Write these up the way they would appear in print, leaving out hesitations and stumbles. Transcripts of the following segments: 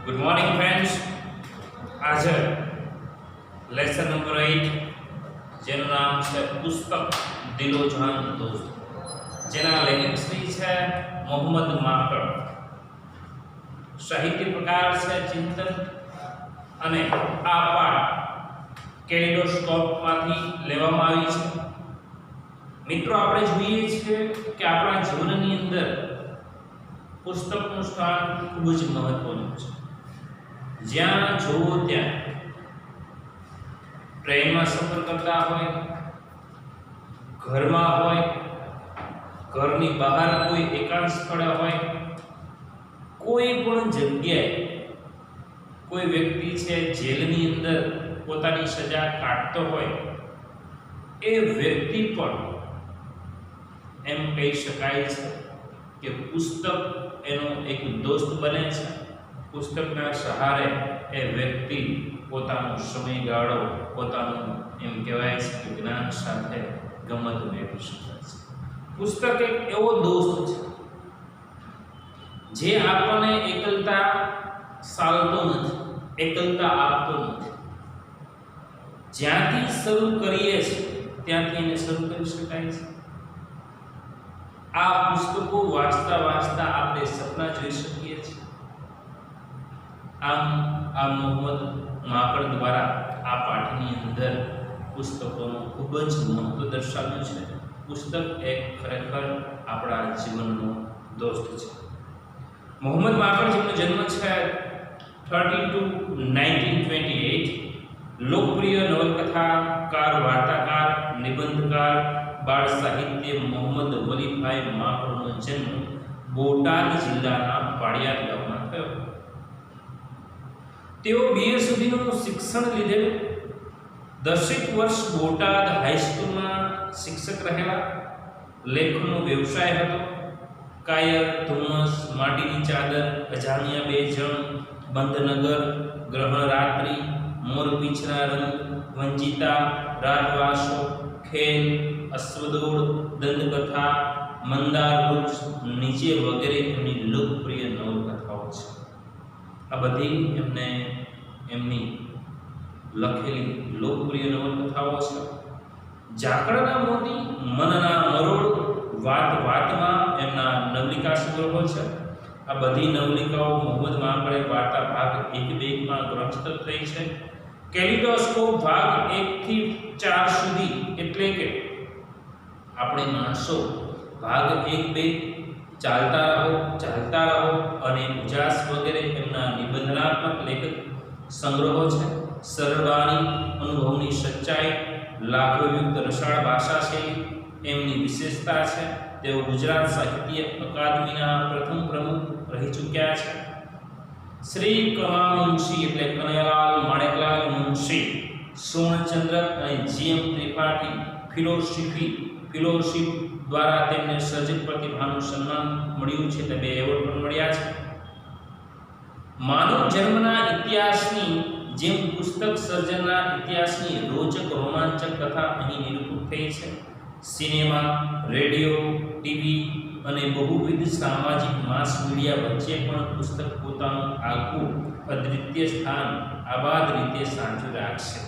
Good morning friends. આજે lesson number 8 જેનું નામ છે પુસ્તક દિલો જહાન દોસ્ત, જેના લેખક શ્રી છે મોહમ્મદ માકડ. સાહિત્ય પ્રકાર છે ચિંતન અને આ પાઠ કેલિડોસ્કોપમાંથી લેવામાં આવી છે. મિત્રો, આપણે જોઈએ છીએ કે આપણા જીવનની અંદર પુસ્તકનું સ્થાન ખૂબ જ મહત્વનું છે. જ્યાં જોવો ત્યાં ટ્રેનમાં સફર કરતા હોય, ઘરમાં હોય, ઘરની બહાર કોઈ એકાંત સ્થળે હોય, કોઈ પણ જગ્યાએ કોઈ વ્યક્તિ છે જેલની અંદર પોતાની સજા કાટતો હોય, એ વ્યક્તિ પણ એમ કહી શકાય છે કે પુસ્તક એનો એક દોસ્ત બને છે. પુસ્તકના સહારે એ વ્યક્તિ પોતાનો સમયગાળો, પોતાનું એમ કહેવાય છે કે જ્ઞાન સાથે ગમત મેળવી શકે છે. પુસ્તક એક એવો દોસ્ત છે જે આપણને એકલતા સાલતો નથી, એકલતા આપતો નથી. જ્યાંથી શરૂ કરીએ છીએ ત્યાંથી એને શરૂ કરી શકાય છે. આ પુસ્તકો વાંચતા વાંચતા આપણે સપના જોઈ શકીએ છીએ. આમ આ મોહમ્મદ માકડ દ્વારા આ પાઠની અંદર પુસ્તકોનું ખૂબ જ મહત્વ દર્શાવ્યું છે. પુસ્તક એક ખરેખર આપણા જીવનનો દોસ્ત છે. મોહમ્મદ માકડ, જેમનો જન્મ છે 32-1928, લોકપ્રિય નવલકથાકાર, વાર્તાકાર, નિબંધકાર, બાળ સાહિત્ય મોહમ્મદ વલીભાઈ માકડનો જન્મ બોટાદ જિલ્લાના પાળિયાદ ગામમાં થયો. તેઓ BA સુધીનું શિક્ષણ લીધેલું. 10 વર્ષ બોટાદ હાઈસ્કૂલમાં શિક્ષક રહેલા. લેખનો વ્યવસાય હતો. કાયર, ધુમ્મસ, માટીની ચાદર, અજાણ્યા બે જણ, બંધનગર, ગ્રહણ રાત્રિ, મોર પીછના રંગ, વંચિતા, રાતવાસો, ખેલ, અશ્વદોડ, દંતકથા, મંદાર વૃક્ષ નીચે વગેરે એમની લોકપ્રિય નવલકથાઓ છે. આ બધી એમની લખેલી લોકપ્રિય નવલકથાઓ છે. ઝાકળના મોતી, મનના મરોડ, વાત વાતમાં એમના નવલિકા સંગ્રહો છે. આ બધી નવલિકાઓ મોહમ્મદ માકડે વાર્તા ભાગ 1-2 ગ્રંથસ્થ થઈ છે. કેલિડોસ્કોપ ભાગ 1 થી 4 સુધી, એટલે કે આપણે માણસો ભાગ 1-2, ચાલતા રહો અને ઉજાસ વગેરે એમના નિબંધનાત્મક લેખક સંગ્રહો છે. સરળવાણી, અનુભવની સચ્ચાઈ, લાઘવયુક્ત રસાળ ભાષા શૈલી એમની વિશેષતા છે. તેઓ ગુજરાત સાહિત્ય અકાદમીના પ્રથમ પ્રમુખ રહી ચૂક્યા છે. શ્રી કમા મુનશી એટલે કનૈયાલાલ માણેકલાલ મુનશી, સુવર્ણચંદ્રક અને GM ત્રિપાઠી ફિલોશિપ દ્વારા તેમને સર્જક પ્રતિભાનું સન્માન મળ્યું છે. તે 2 એવોર્ડ પણ મળ્યા છે. માનવ જન્મના ઇતિહાસની જેમ પુસ્તક સર્જનના ઇતિહાસની રોચક રોમાંચક કથા અહીં નિરૂપિત થઈ છે. સિનેમા, રેડિયો, ટીવી અને બહુવિધ સામાજિક માસ મીડિયા વચ્ચે પણ પુસ્તક પોતાનું આગવું અદ્વિતીય સ્થાન આબાદ રીતે સાચવી રાખશે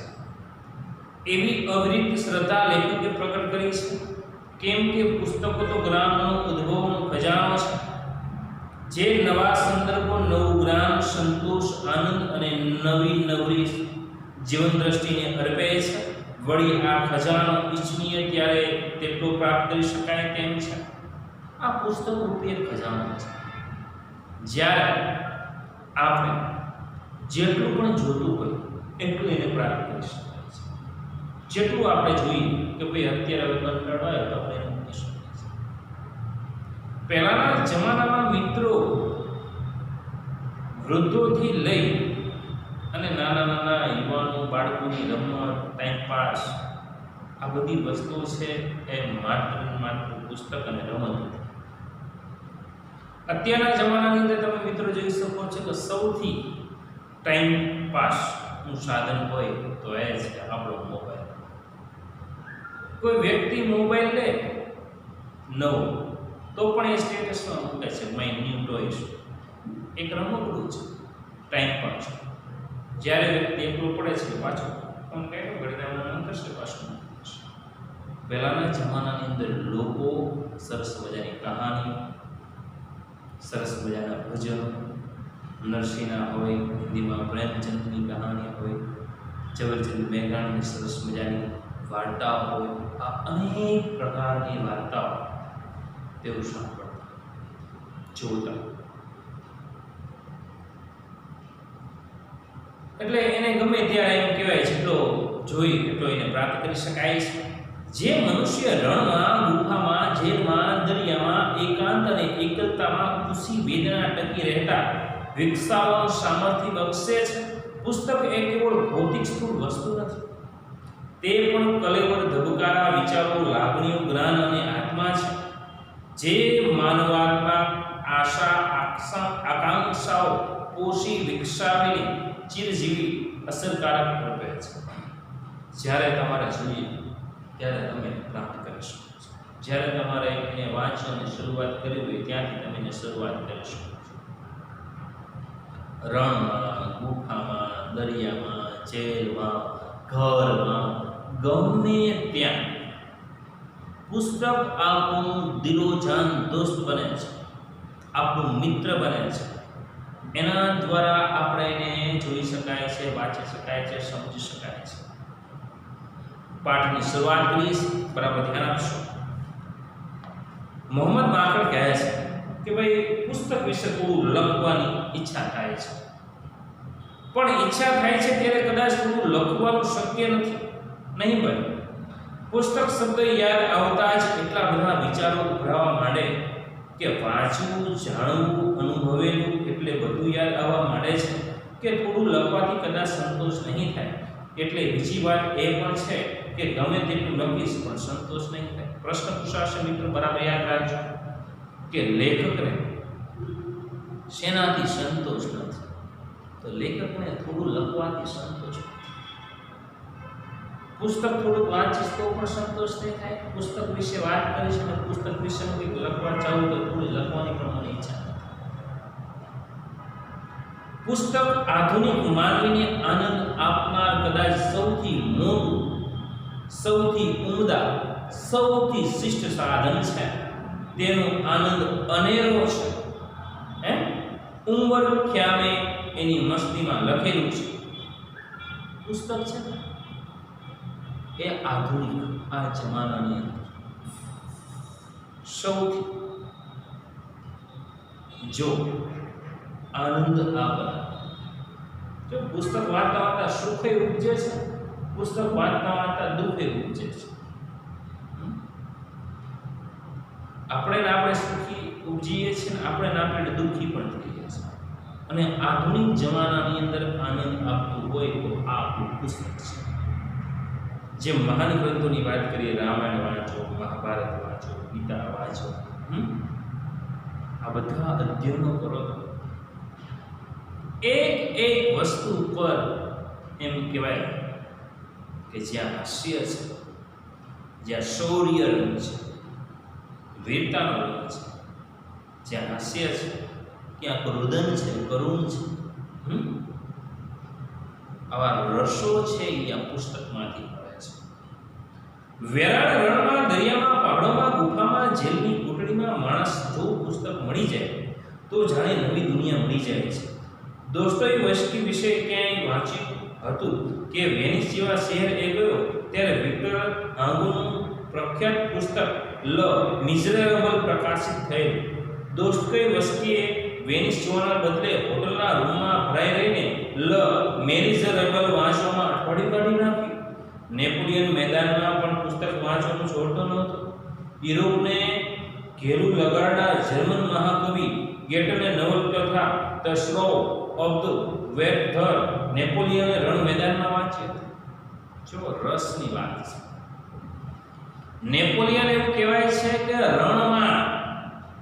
એવી અવિરત શ્રદ્ધા લેખકે પ્રકટ કરી છે. કેમ કે પુસ્તકો તો જ્ઞાનનો ઉદ્ભવનો ખજાનો છે, જે નવા સંદર્ભો, નવું જ્ઞાન, સંતોષ, આનંદ અને નવી જીવન દ્રષ્ટિને અર્પે છે. વળી આ ખજાનો ઈચ્છનીય ત્યારે તેટલો પ્રાપ્ત કરી શકાય તેમ છે. આ પુસ્તક રૂપી એક ખજાનો છે. જ્યારે આપણે જેટલું પણ જોતું હોય એટલું એને પ્રાપ્ત કરી શકાય છે. જેટલું આપણે જોઈએ કે ભાઈ અત્યારે કંટાળો આવ્યો તો આપણે એને મૂકી શકીએ છીએ. પહેલાના જમાનામાં મિત્રો વૃદ્ધોથી લઈ અને નાના યુવાનો, બાળકોની રમત, ટાઈમ પાસ, આ બધી વસ્તુઓ છે એ માત્ર પુસ્તક અને રમત હતી. અત્યારના જમાનાની અંદર તમે મિત્રો જોઈ શકો છો કે સૌથી ટાઈમ પાસનું સાધન હોય તો એ છે આપણો મોબાઈલ. કોઈ વ્યક્તિ મોબાઈલ લે નવો તો પણ એ સ્ટેટસમાં મૂકે છે માય ન્યૂ ટોયસ. એક રમકડું છે, ટાઈમ પાસ. જ્યારે વ્યક્તિ એકલો પડે છે પાછો આમ કહે ઘડીના મન કરશે પાછું. પહેલાના જમાનાની અંદર લોકો સરસ મજાની કહાનીઓ, સરસ મજાના ભજનો, નરસિંહના હોય, હિન્દીમાં પ્રેમચંદની કહાની હોય, ઝવેરચંદ મેઘાણીની સરસ મજાની વાર્તાઓ હોય, આ અનેક પ્રકારની વાર્તાઓ તેઓ સાંભળતા, જોતા. એટલે એને ગમે ત્યારે એમ કહેવાય જેટલો જોઈ એટલો એને પ્રાપ્ત કરી શકાય છે. જે મનુષ્ય રણમાં, ગુફામાં, જેલમાં, દરિયામાં, એકાંત અને એકલતામાં ખુશી વેદના ટકી રહેતા વિકસાવવાનું સામર્થ્ય બક્ષે છે. પુસ્તક એ કેવળ ભૌતિક સ્થૂળ વસ્તુ નથી, તે પણ કલેવર ધબકારા વિચારો, લાગણીઓ, જ્ઞાન અને આત્મા છે, જે માનવાત્મા આશા, આકાંક્ષાઓ પોષી વિકસાવેલી ચિરજીવી અસરકારક રૂપે છે. જ્યારે તમારે જોઈએ ત્યારે તમે પ્રાપ્ત કરી શકો છો. જ્યારે તમારે એને વાંચવાની શરૂઆત કરવી હોય ત્યાંથી તમે એને શરૂઆત કરી શકો છો. રણમાં, ગુફામાં, દરિયામાં, જેલમાં, ઘરમાં, ગમે ત્યાં પુસ્તક આપણું દિલોજાન દોસ્ત બને છે, આપણું મિત્ર બને છે. એના દ્વારા આપણે એને જોઈ શકાય છે, વાંચી શકાય છે, સમજી શકાય છે. પાઠની શરૂઆત કરીશ, બરાબર ધ્યાન આપશો. મોહમ્મદ માકડ કહે છે કે ભાઈ પુસ્તક વિશે થોડું લખવાની ઈચ્છા થાય છે, પણ ઈચ્છા થાય છે ત્યારે કદાચ થોડું લખવાનું શક્ય નહીં બને. પુસ્તક શબ્દ યાદ આવતા જ એટલા બધા વિચારો ઉભરાવા માંડે કે વાંચવું, જાણવું, અનુભવેલું એટલે બધું યાદ આવવા માંડે છે કે થોડું લખવાથી કદાચ સંતોષ નહીં થાય. એટલે બીજી વાત એ પણ છે કે ગમે તેટલું લખીશ પણ સંતોષ નહીં થાય. પ્રશ્ન પૂછાશે મિત્રો, બરાબર યાદ રાખજો કે લેખકને શેનાથી સંતોષ નથી? તો લેખકને થોડું લખવાથી સંતોષ. પુસ્તક થોડુંક વાંચીશ તો પણ સંતોષ નહીં થાય. પુસ્તક વિશે વાત કરીશ અને પુસ્તક વિશે કંઈક લખવા ચાહું તો થોડી લખવાની પણ મને ઈચ્છા નથી. પુસ્તક આધુનિક માનવીને આનંદ આપનાર કદાચ સૌથી મોટું, સૌથી ઉમદા, સૌથી શિષ્ટ સાધન છે. તેનો આનંદ અનેરો છે. ઉંમર ખ્યામે એની મસ્તીમાં લખેલું છે. પુસ્તક છે એ આધુનિક આ જમાનાની અંદર સૌથી જો આનંદ આપે. જો પુસ્તક વાંચતા વાંચતા સુખે ઉપજે છે, પુસ્તક વાંચતા વાંચતા દુઃખે ઉપજે છે. આપણે સુખી ઉપજીએ છીએ ને આપણે દુઃખી પણ થઈએ છીએ. અને આધુનિક જમાનાની અંદર આનંદ આપતું હોય તો આ આપણું પુસ્તક છે. જે મહાન ગ્રંથોની વાત કરીએ, રામાયણ વાંચો, મહાભારત વાંચો, ગીતા વાંચો, આ બધા અધ્યયનો કરો. એક વસ્તુ પર એમ કહેવાય કે જ્યાં હાસ્ય છે, જ્યાં શૌર્ય રંગ છે, વીરતાનો રંગ છે, જ્યાં હાસ્ય છે ત્યાં રુદન છે, કરુણ છે. આવા રસો છે એ આ પુસ્તકમાંથી મળે છે. વેરાળ રણમાં, દરિયામાં, પહાડોમાં, ગુફામાં, જેલની કોટડીમાં માણસ જો પુસ્તક મળી જાય તો જાણે નવી દુનિયા મળી જાય છે. દોસ્તોયેવસ્કી વિશે ક્યાંય વાંચ્યું હતું કે વેનિસ જેવા શહેર એ ગયો ત્યારે વિક્ટર હ્યુગોનું પ્રખ્યાત પુસ્તક લ મિઝરેબલ પ્રકાશિત થયેલું. દોસ્તોયેવસ્કીએ વેનિસ જવાના બદલે હોટલના રૂમમાં ભરાઈ રહીને લ મિઝરેબલ વાંચવામાં અઠવાડિયું કાઢી નાખ્યું. નેપોલિયન મેદાનમાં પણ પુસ્તક વાંચવાનું છોડતો નહોતો. યુરોપને ઘેરું લગાડનાર જર્મન મહાકવિ ગેટેને નવલકથા ધ સ્લો ઓફ ધ વેટધર નેપોલિયને રણ મેદાનમાં વાંચી હતી. જો રસની વાત છે. નેપોલિયન એવું કહેવાય છે કે રણમાં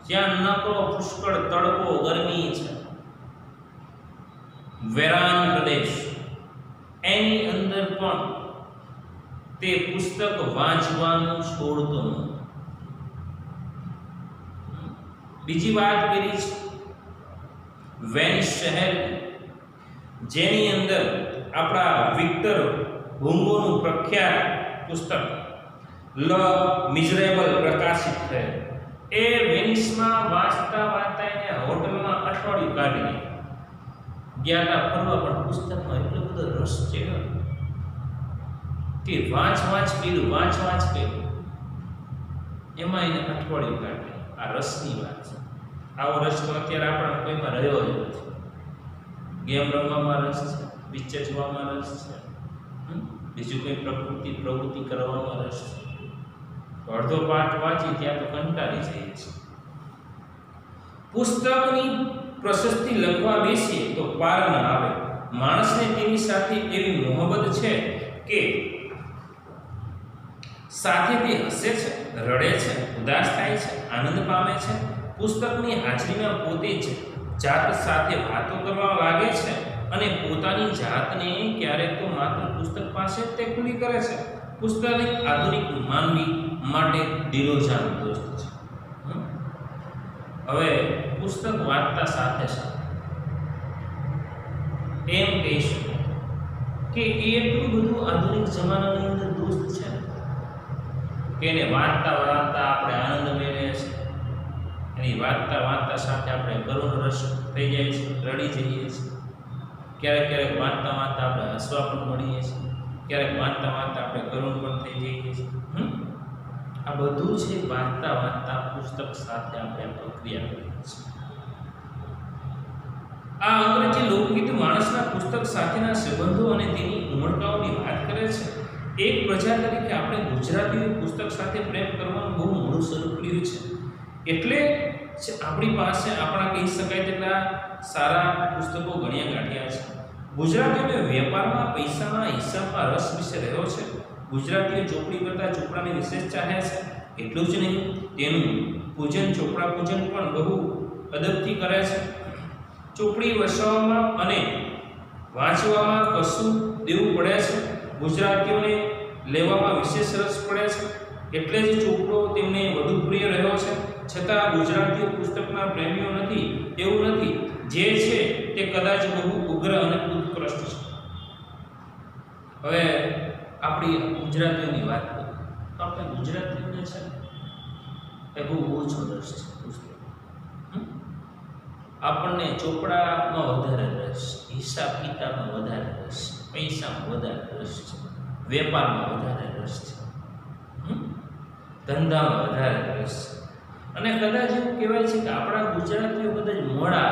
જ્યાં નકરો પુષ્કળ તડકો, ગરમી છે, વેરાન પ્રદેશ, એની અંદર પણ તે પુસ્તક વાંચવાનું છોડતો નથી. બીજી વાત કરી છે વેનિસ શહેર, જેની અંદર આપણા વિક્ટર હુગોનું પ્રખ્યાત પુસ્તક લ મિઝરેબલ પ્રકાશિત થયેલ. એ વેનિસમાં વાંચતા વાંચતા એને હોટલમાં અઠવાડિયું કાઢી ગયા હતા ફરવા, પણ પુસ્તકમાં એટલો બધો રસ છે કે વાંચ કર્યું એમાં એને અઠવાડિયું કાઢી. આ રસની વાત છે. આવો રસ તો અત્યારે આપણા કોઈમાં રહ્યો જ નથી. ગેમ રમવામાં રસ છે, પિક્ચર જોવામાં રસ છે, બીજું કોઈ પ્રવૃત્તિ કરવામાં રસ છે. અડધો પાઠ વાંચી ત્યાં તો કંટાળી જઈએ છીએ. પુસ્તકની પ્રશસ્તિ લખવા બેસીએ તો પાર ન આવે. માણસને તેની સાથે એવી મોહબ્બત છે કે સાથે તે હસે છે, રડે છે, ઉદાસ થાય છે, આનંદ પામે છે. પુસ્તકની હાજરીમાં પોતે જ જાત સાથે વાતો કરવા લાગે છે અને પોતાની જાતને ક્યારેક તો માત્ર પુસ્તક પાસે જ તે ખુલ્લી કરે છે. પુસ્તક આધુનિક માનવી માટે દિલોજાન દોસ્ત છે. હવે પુસ્તક વાંચતા સાથે સાથે એમ કહીશું કે એટલું બધું આધુનિક જમાનાની અંદર દોસ્ત છે કે એને વાંચતા વાંચતા આપણે આનંદ મેળવીએ છીએ. એની વાંચતા સાથે આપણે કરુણ રસ થઈ જાય છે, રડી જઈએ છીએ. ક્યારેક વાંચતા આપણે હસવા પણ મળીએ છીએ. ક્યારેક વાંચતા આપણે કરુણ પણ થઈ જઈએ છીએ. આ બધું છે વાંચતા પુસ્તક સાથે આપણે પ્રક્રિયા કરીએ છીએ. આ અંગ્રેજી લોકગીત માણસના પુસ્તક સાથેના સંબંધો અને તેની ઉમળકાઓની વાત કરે છે. એક પ્રજા તરીકે આપણે ગુજરાતીઓ પુસ્તક સાથે પ્રેમ કરવાનું બહુ મોડું શરૂ કર્યું છે. એટલે આપણી પાસે આપણા કહી શકાય તેટલા સારા પુસ્તકો ગણ્યા ગાંઠ્યા છે. ગુજરાતીઓને વેપારમાં પૈસાના હિસાબમાં રસ વિશે રહ્યો છે. ગુજરાતીઓ ચોપડી કરતાં ચોપડાને વિશેષ ચાહે છે. એટલું જ નહીં, તેનું પૂજન ચોપડા પૂજન પણ બહુ અદબથી કરે છે. ચોપડી વસાવવામાં અને વાંચવામાં કશું દેવું પડે છે. ગુજરાતીઓને લેવામાં વિશેષ રસ પડે છે. એટલે જ ચોપડો તેમને વધુ પ્રિય રહ્યો છે. છતાં ગુજરાતીઓ પુસ્તકના પ્રેમીઓ નથી એવું નથી. જે છે તે કદાચ બહુ ઉગ્ર અને ઉત્કૃષ્ટ છે. હવે આપણી ગુજરાતીઓની વાત કરીએ તો આપણે ગુજરાતીઓને છે એ બહુ ઓછો રસ છે પુસ્તક. આપણને ચોપડામાં વધારે રસ, હિસાબ કિતાબમાં વધારે રસ, પૈસામાં વધારે રસ છે, વેપારમાં વધારે રસ છે, ધંધામાં વધારે રસ છે. અને કદાચ એવું કહેવાય છે કે આપણા ગુજરાતીઓ કદાચ મોડા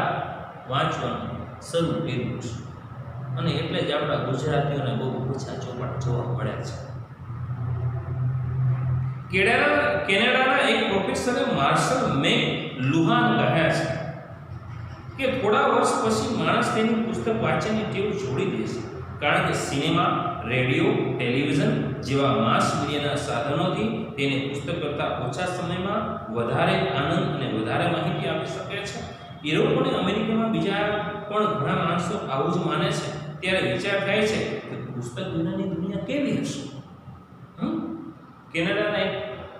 વાંચવાનું શરૂ કર્યું છે અને એટલે જ આપણા ગુજરાતીઓને બહુ ઓછા ચોપડા જોવા મળે છે. કેનેડાના એક પ્રોફેસરે માર્શલ મેક લુહાન કહ્યા છે કે થોડા વર્ષ પછી માણસ તેની પુસ્તક વાંચવાની ટેવ છોડી દેશે, કારણ કે સિનેમા, રેડિયો, ટેલિવિઝન જેવા માસ મીડિયાના સાધનોથી તેને પુસ્તક કરતાં ઓછા સમયમાં વધારે આનંદ અને વધારે માહિતી આપી શકે છે. યુરોપ અને અમેરિકામાં બીજા પણ ઘણા માણસો આવું જ માને છે. ત્યારે વિચાર થાય છે કે પુસ્તક વિનાની દુનિયા કેવી હશે. કેનેડાના એક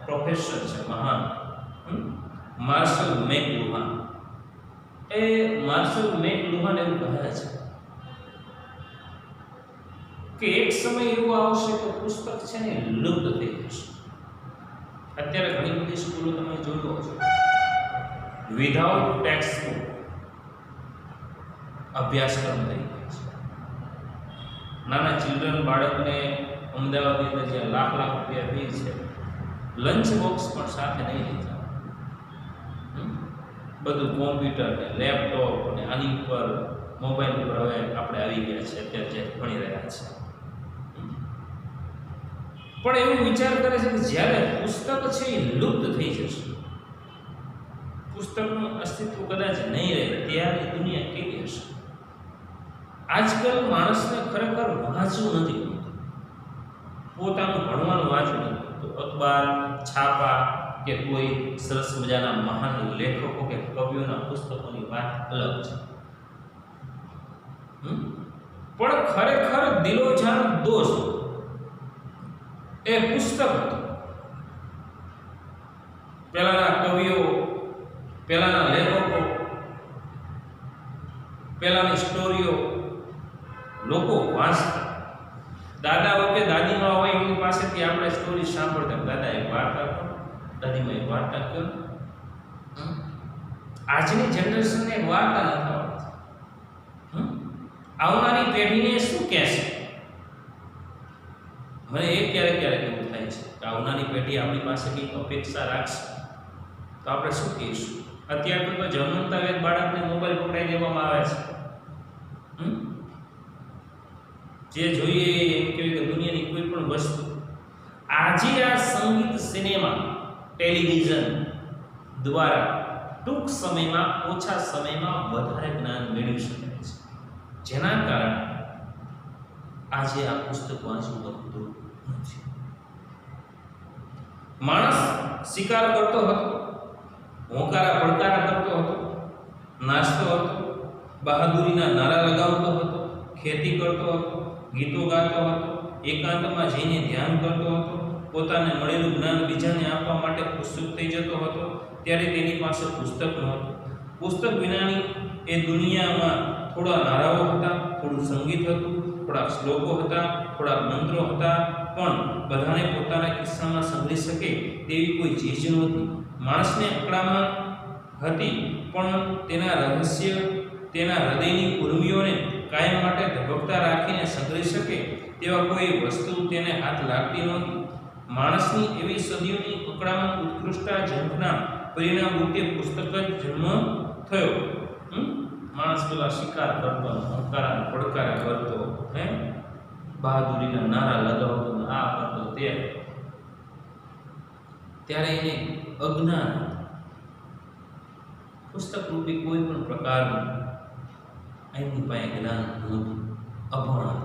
પ્રોફેસર છે મહાન, માર્શલ મેક લુહાન. એ માર્શલ મેક લુહાન એવું કહે છે કે એક સમય એવો આવશે કે પુસ્તક છે ને લુપ્ત થઈ જશે. અત્યારે ઘણી બધી સ્કૂલો તમે જોયો છો વિધાઉટ ટેક્સ્ટ બુક અભ્યાસક્રમ થઈ ગયો છે. નાના ચિલ્ડ્રન બાળકને અમદાવાદની અંદર જે લાખ રૂપિયા ફી છે, લંચ બોક્સ પણ સાથે નહીં લઈ જાવ. બધું કોમ્પ્યુટર ને લેપટોપ અને આની ઉપર મોબાઈલ ઉપર હવે આપણે આવી ગયા છે અત્યારે જે ભણી રહ્યા છે. પણ એવું વિચાર કરે છે કે જ્યારે પુસ્તક છે એ લુપ્ત થઈ જશે, પુસ્તકનું અસ્તિત્વ કદાચ નહીં રહે, ત્યારે દુનિયા કેવી હશે. આજકાલ માણસને ખરેખર વાંચવું નથી ગમતું, પોતાનું ભણવાનું વાંચવું નથી ગમતું. અખબાર, છાપા કે કોઈ સરસ મજાના મહાન લેખકો કે કવિઓના પુસ્તકોની વાત અલગ છે. પણ ખરેખર દિલોજાન દોસ્ત એ પુસ્તક હતું. પહેલાના કવિઓ, પહેલાના લેખકો, પહેલાની સ્ટોરીઓ લોકો વાંચતા. દાદા હોય કે દાદીમાં હોય એમની પાસેથી આપણે સ્ટોરી સાંભળતા, દાદા એક વાર્તા કહો, દાદીમાં એક વાર્તા કહો. આજની જનરેશનને એક વાર્તા નથી આવડતી. આવનારી પેઢીને શું કહેશે? મને એ ક્યારેક ક્યારેક એવું થાય છે કે આવનારી પેઢી આપણી પાસે કંઈક અપેક્ષા રાખશે તો આપણે શું કહીશું? અત્યારે તો જન્મતા વેત બાળકને મોબાઈલ પકડાઈ દેવામાં આવે છે. જે જોઈએ એમ કહેવાય કે દુનિયાની કોઈ પણ વસ્તુ. આજે આ સંગીત, સિનેમા, ટેલિવિઝન દ્વારા ટૂંક સમયમાં, ઓછા સમયમાં વધારે જ્ઞાન મેળવી શકાય છે, જેના કારણે આજે આ પુસ્તક વાંચવું ગમતું નથી. માણસ શિકાર કરતો હતો, હોંકારા પડકારા કરતો હતો, નાચતો હતો, બહાદુરીના નારા લગાવતો હતો, ખેતી કરતો હતો, ગીતો ગાતો હતો, એકાંતમાં જઈને ધ્યાન કરતો હતો, પોતાને મળેલું જ્ઞાન બીજાને આપવા માટે ઉત્સુક થઈ જતો હતો. ત્યારે તેની પાસે પુસ્તક નહોતું. પુસ્તક વિનાની એ દુનિયામાં થોડા નારાઓ હતા, થોડું સંગીત હતું, થોડા શ્લોકો હતા, થોડા મંત્રો હતા, પણ બધાને પોતાના કિસ્સામાં સંભળી શકે તેવી કોઈ ચીજ નહોતી. માણસને અકળામણ હતી, પણ તેના રહસ્ય, તેના હૃદયની ઉર્મિઓને કાયમ માટે ધબકતા રાખીને સંભળી શકે તેવા કોઈ વસ્તુ તેને હાથ લાગતી નહોતી. માણસની એવી સદીઓની અકળામણ, ઉત્કૃષ્ટતા, ઝંખના પરિણામ રૂપે પુસ્તક જ જન્મ થયો. માણસ પેલા શિકાર કરતો, હોંકારા પડકારા કરતો, બહાદુરીના નારા લગાવતો, આ કરતો તે, ત્યારે એને અજ્ઞાન, પુસ્તક રૂપી કોઈ પણ પ્રકારનું એમની પાસે જ્ઞાન નહોતું, અભણ.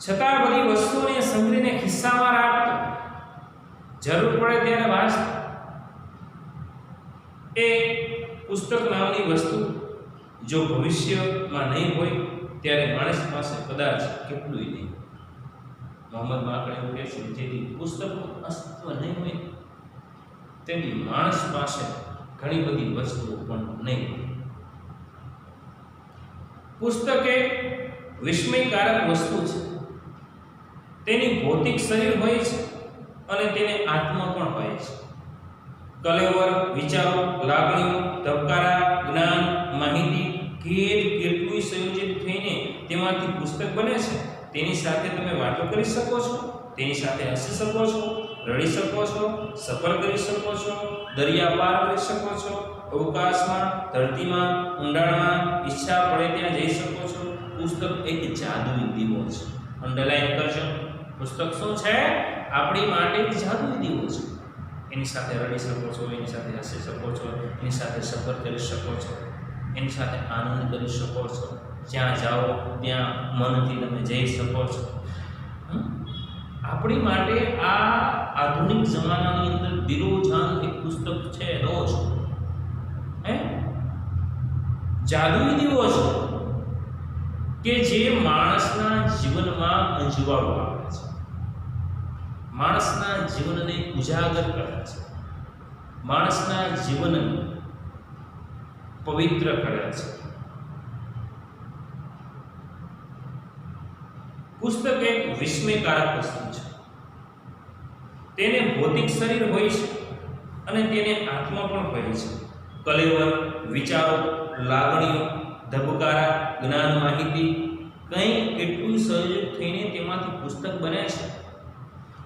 છતાં બધી વસ્તુઓને સંગ્રહીને ખિસ્સામાં રાખતો, જરૂર પડે ત્યારે વાંચતો. એ પુસ્તક નામની વસ્તુ જો ભવિષ્યમાં નહીં હોય ત્યારે માણસ પાસે કદાચ કેટલું નહીં. મોહમ્મદ માકડે એવું કહે છે, જેથી પુસ્તકનું અસ્તિત્વ નહીં હોય તેની માણસ પાસે ઘણી બધી વસ્તુઓ પણ નહીં હોય. પુસ્તક એક વિસ્મયકારક વસ્તુ છે. તેની ભૌતિક શરીર હોય છે અને તેને આત્મા પણ હોય છે. કલેવર, વિચારો, લાગણીઓ, ધબકારા, જ્ઞાન, માહિતી કેટલું સંયોજિત થઈને તેમાંથી પુસ્તક બને છે. તેની સાથે તમે વાતો કરી શકો છો, તેની સાથે હસી શકો છો, રડી શકો છો, સફર કરી શકો છો, દરિયા પાર કરી શકો છો, અવકાશમાં, ધરતીમાં, ઊંડાણમાં ઈચ્છા પડે ત્યાં જઈ શકો છો. પુસ્તક એક જાદુઈ દીવો છે. અંડરલાઈન કરજો. પુસ્તક શું છે? આપણી માટે જાદુઈ દીવો છે. એની સાથે રડી શકો છો, એની સાથે હસી શકો છો, એની સાથે સફર કરી શકો છો, એની સાથે આનંદ કરી શકો છો. જ્યાં જાઓ ત્યાં મનથી તમે જઈ શકો છો. આપણી માટે આ આધુનિક જમાનાની અંદર બિરોજાન એક પુસ્તક છે, રોજ જાદુઈ દીવો છે કે જે માણસના જીવનમાં અંજવાળો આવે છે, માણસના જીવનને ઉજાગર કરે છે, માણસના જીવનને પવિત્ર કરે છે. પુસ્તક એક વિસ્મયકારક વસ્તુ છે. તેને ભૌતિક શરીર હોય છે અને તેને આત્મા પણ હોય છે. કલેવર, વિચારો, લાગણીઓ, ધબકારા, જ્ઞાન, માહિતી કંઈ કેટલું સંયોજિત થઈને તેમાંથી પુસ્તક બને છે.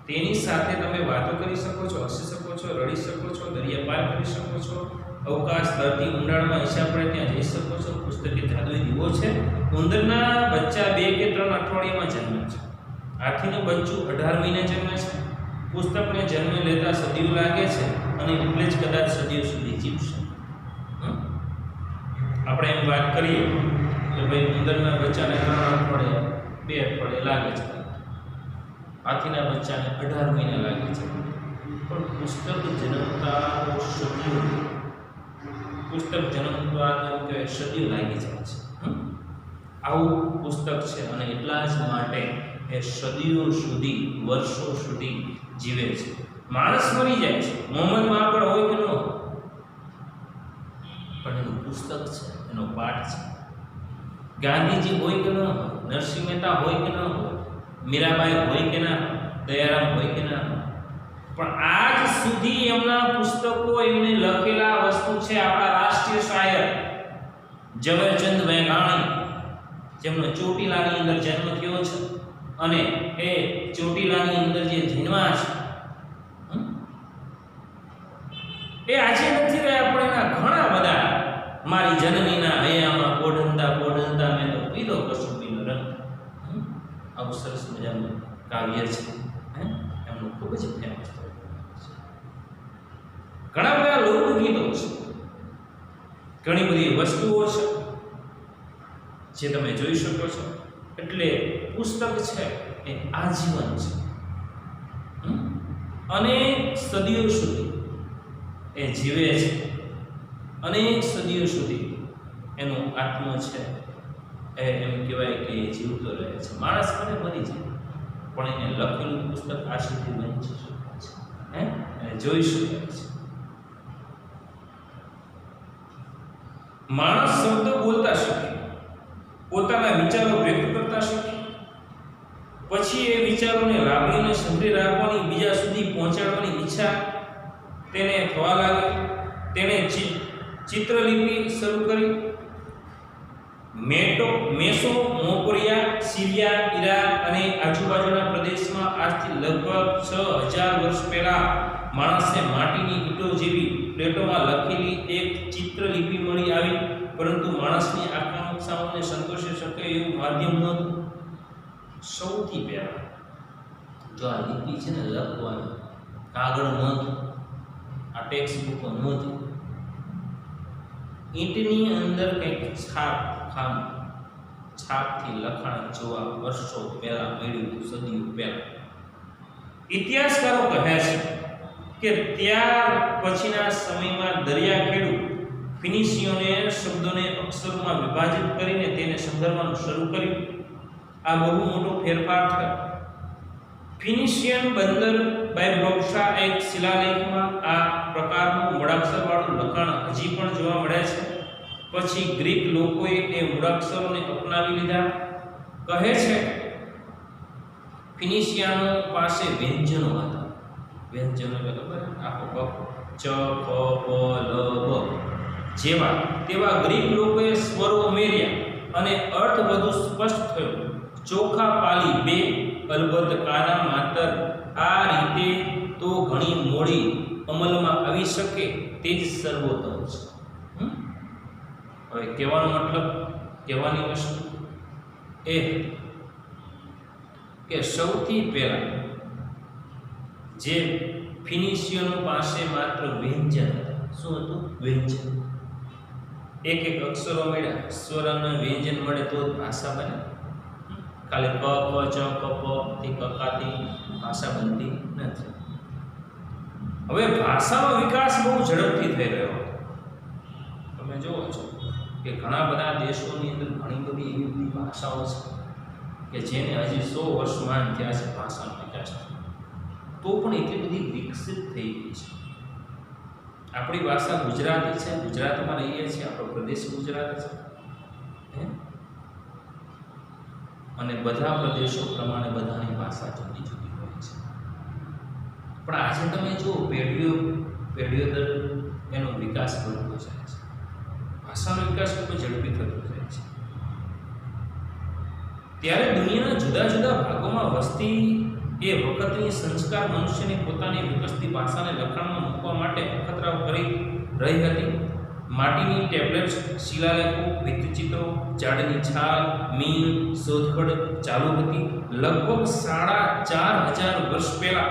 તેની સાથે તમે વાતો કરી શકો છો, હસી શકો છો, રડી શકો છો, દરિયા પાર કરી શકો છો, અવકાશ, ધરતી, ઊંડાણમાં ઈચ્છા પડે ત્યાં જઈ શકો છો. પુસ્તક એ જાદુઈ દીવો છે. ઉંદરના બચ્ચા 2 કે 3 અઠવાડિયામાં જન્મે છે. હાથીનું બચ્ચું 18 મહિને જન્મે છે. પુસ્તકને જન્મ લેતા સદીઓ લાગે છે અને એટલે જ કદાચ સદીઓ સુધી જીવશે. આપણે એમ વાત કરીએ કે ભાઈ ઉંદરના બચ્ચાને 3 અઠવાડિયા, 2 અઠવાડિયા લાગે છે, હાથીના બચ્ચાને 18 મહિના લાગે છે. પણ પુસ્તક જન્મતા સદીઓ, પુસ્તક જન્મતા સદીઓ લાગી જાય છે. આવું પુસ્તક છે અને એટલા જ માટે એ સદીઓ સુધી, વર્ષો સુધી જીવે છે. માણસ મરી જાય છે, મોહમ્મદ માકડ હોય કે ન હોય, પણ એનું પુસ્તક છે, એનો પાઠ છે. ગાંધીજી હોય કે ન હોય, નરસિંહ મહેતા હોય કે ન હોય, મીરાબાઈ હોય કે ના હોય, દયારામ હોય કે ના હોય, પણ આજ સુધી એમના પુસ્તકો એમને લખેલા વસ્તુ છે આપણા રાષ્ટ્રીય શાયર ઝવેરચંદ મેઘાણી, જેમનો ચોટીલાની અંદર જન્મ થયો છે અને એ ચોટીલાની અંદર જે જન્મા છે એ આજે નથી રહ્યા, પણ એના ઘણા બધા મારી જનનીના હૈયામાં પોઢંતા પોઢંતા મેં તો પીધો કસુંબીનો રંગ, આવું સરસ મજાનું કાવ્ય છે એમનું ખૂબ જ ફેમસ છે. ઘણા બધા લોકગીતો છે, ઘણી બધી વસ્તુઓ છે જે તમે જોઈ શકો છો. એટલે પુસ્તક છે એ આજીવન છે, અનેક સદીઓ સુધી એ જીવે છે, અનેક સદીઓ સુધી એનો આત્મો છે એમ કહેવાય કે જીવતો રહે છે. માણસ મને મરી જાય પણ એને લખેલું પુસ્તક આ સુધી વંચી શકાય છે, એને જોઈ શકાય છે. માણસ શબ્દ બોલતા શીખે, પોતાના વિચારો વ્યક્ત કરતા શીખે, પછી એ વિચારોને લાગણીને સંભાળી રાખવાની, બીજા સુધી પહોંચાડવાની ઈચ્છા તેને થવા લાગે. તેણે ચિત્રલિપિ શરૂ કરી. મેસોપોટેમિયા, સિરિયા, ઈરાક અને આજુબાજુના પ્રદેશમાં આજથી લગભગ 6000 વર્ષ પહેલા માણસને માટીની ઈંટો જેવી પ્લેટોમાં લખેલી એક ચિત્રલિપિ મળી આવી, પરંતુ માણસની આકાંક્ષાઓને સંતોષી શકે એવું માધ્યમ નહોતું. સૌથી પહેલા જો આ લિપિ છે ને લખવાનું કાગળ નહોતું, આ ટેક્સ્ટ બુકો નહોતી, ઈંટની અંદર કંઈક છાપથી લખાણ જોવા વર્ષો પહેલા મળ્યું, સદીઓ પહેલા. ઇતિહાસકારો કહે છે કે ત્યાર પછીના સમયમાં દરિયાખેડુ ફિનિશિયોને શબ્દોને અક્ષરોમાં વિભાજિત કરીને તેને સંદર્ભવાનું શરૂ કર્યું. આ બહુ મોટો ફેરફાર થયો. ફિનિશિયન બંદર બાયબ્લોક્સા એક શિલાલેખમાં આ પ્રકારનું મૂળાક્ષરવાળું લખાણ હજી પણ જોવા મળે છે. પછી ગ્રીક લોકોએ એ મૂળાક્ષરોને અપનાવી લીધા. કહે છે ફિનિશિયાનો પાસે વ્યંજનો હતા. વ્યંજનો એટલે ખબર આખો કપ ચ ક પ લ બ જેવા તેવા ગ્રીક લોકોએ સ્વરો ઉમેર્યા અને અર્થ વધુ સ્પષ્ટ થયો. ચોખા પાલી બે અલબત્ત કાના માતર આ રીતે તો ઘણી મોડી અમલમાં આવી શકે તે જ સર્વોત્તમ છે. હવે કહેવાનો મતલબ, કહેવાની વસ્તુ એ કે સૌથી પહેલા જે ફિનિશિયનો પાસે માત્ર વ્યંજન હતા. શું હતું? વ્યંજન. એક એક અક્ષરો મળ્યા, સ્વર અને વ્યંજન મળે તો જ ભાષા બને. ખાલી ક ક ચ ક પ થી કકાથી ભાષા બનતી નથી. હવે ભાષાનો વિકાસ બહુ ઝડપથી થઈ રહ્યો. તમે જોવો છો કે ઘણા બધા દેશોની અંદર ઘણી બધી એવી બધી ભાષાઓ છે કે જેને હજી 100 વર્ષ માન થયા છે ભાષાનો વિકાસ, તો પણ એટલી બધી વિકસિત થઈ ગઈ છે. આપણી ભાષા ગુજરાતી છે, ગુજરાતમાં રહીએ છીએ, આપણો પ્રદેશ ગુજરાત છે, અને બધા પ્રદેશો પ્રમાણે બધાની ભાષા જુદી જુદી હોય છે. પણ આજે તમે જુઓ પેઢીઓ દર એનો વિકાસ વધતો જાય છે. ભાષાનો વિકાસ ખૂબ ઝડપી થતો જાય છે. ત્યારે દુનિયાના જુદા જુદા ભાગોમાં વસતી એ વખતની સંસ્કાર મનુષ્યની પોતાની વિકસતી ભાષાને લખાણમાં મૂકવા માટે અખતરાઓ કરી રહી હતી. માટીની ટેબ્લેટ્સ, શિલાલેખો, ભિત્તિચિત્રો, ઝાડની છાલ, મીણ શોધખોળ ચાલુ હતી. લગભગ 4500 વર્ષ પહેલા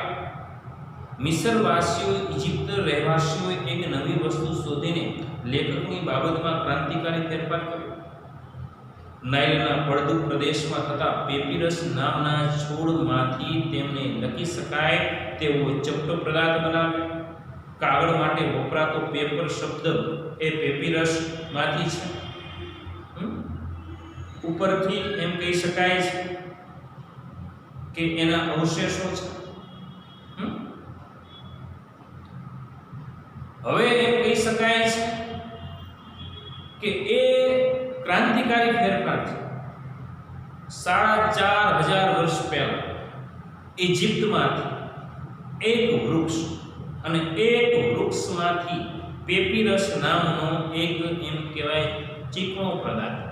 મિસરવાસીઓ, ઇજિપ્ત રહેવાસીઓએ એક નવી વસ્તુ શોધીને લેખકની બાબતમાં ક્રાંતિકારી ફેરફાર કર્યો. નાઇલના પડદુ પ્રદેશમાં થતા પેપિરસ નામના છોડમાંથી તેમને લખી શકાય તેવો ચપટો પદાર્થ બનાવ્યો. કાગળ માટે વપરાતો પેપર શબ્દ એ પેપિરસમાંથી છે. ઉપરથી એમ કહી શકાય છે કે એના અવશેષો છે. હવે એમ કહી શકાય છે કે એ ક્રાંતિ ક્રાંતિકારી ફેરફાર છે. 4,500 વર્ષ પહેલા ઇજિપ્તમાંથી એક વૃક્ષ, અને એક વૃક્ષમાંથી પેપિરસ નામનો એક એમ કહેવાય ચીકણો પદાર્થ,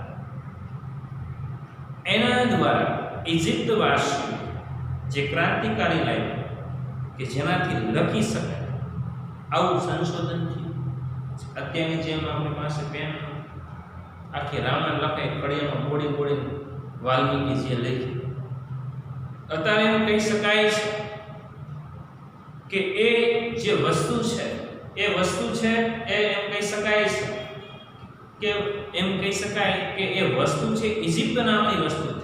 એના દ્વારા ઇજિપ્તવાસીઓ જે ક્રાંતિકારી લાવ્યા કે જેનાથી લખી શકાય, આવું સંશોધન થયું. અત્યારની જેમ આપણી પાસે પેન આખી રામાયણ લખાય કડિયામાં બોડી વાલ્મીકીજીએ લખી. અત્યારે એમ કહી શકાય છે કે એ જે વસ્તુ છે એ એમ કહી શકાય કે એ વસ્તુ છે ઇજિપ્ત નામની વસ્તુ છે.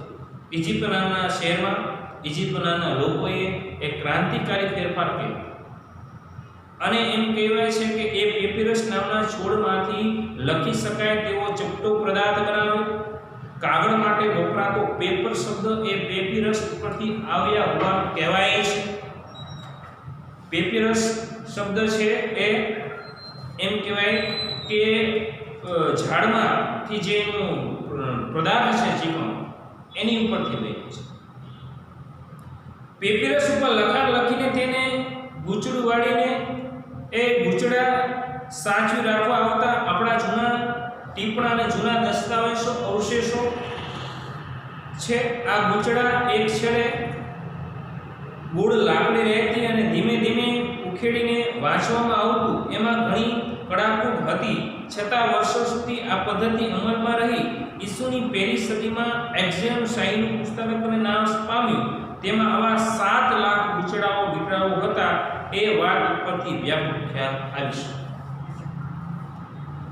ઇજિપ્ત નામના શહેરમાં ઇજિપ્ત નામના લોકોએ એક ક્રાંતિકારી ફેરફાર કર્યો, અને એમ કહેવાય છે કે એ પેપિરસ નામના છોડમાંથી લખી શકાય તેવો ચપટો પદાર્થ બનાવ્યો. કાગળ માટે વપરાતો પેપર શબ્દ એ પેપિરસ ઉપરથી આવ્યા હોવાનું કહેવાય છે. પેપિરસ શબ્દ છે એ એમ કહેવાય કે ઝાડમાંથી જે પદાર્થ છે ચીકણો એની ઉપરથી બન્યું છે. પેપિરસ ઉપર લખાણ લખીને તેને ગૂંચડું વાળીને એ ગૂંચડા સાચવી રાખવા આવતા આપણા જૂના ટીપણા અને જૂના દસ્તાવેજો અવશેષો છે. આ ગૂંચડા એક છેડે ગોળ લાકડી રહેતી અને ધીમે ધીમે ઉખેડીને વાંચવામાં આવતું. એમાં ઘણી કડાકૂટ હતી, છતાં વર્ષો સુધી આ પદ્ધતિ અમલમાં રહી. ઈસુની પહેલી સદીમાં એક્ઝિયમ શાહીનું પુસ્તકને નામ પામ્યું. તેમાં આવા 7 લાખ ગૂંચડાઓ વિતરાઓ હતા. એ વાત ઉપરથી વ્યાપક ખ્યાલ આવી છે,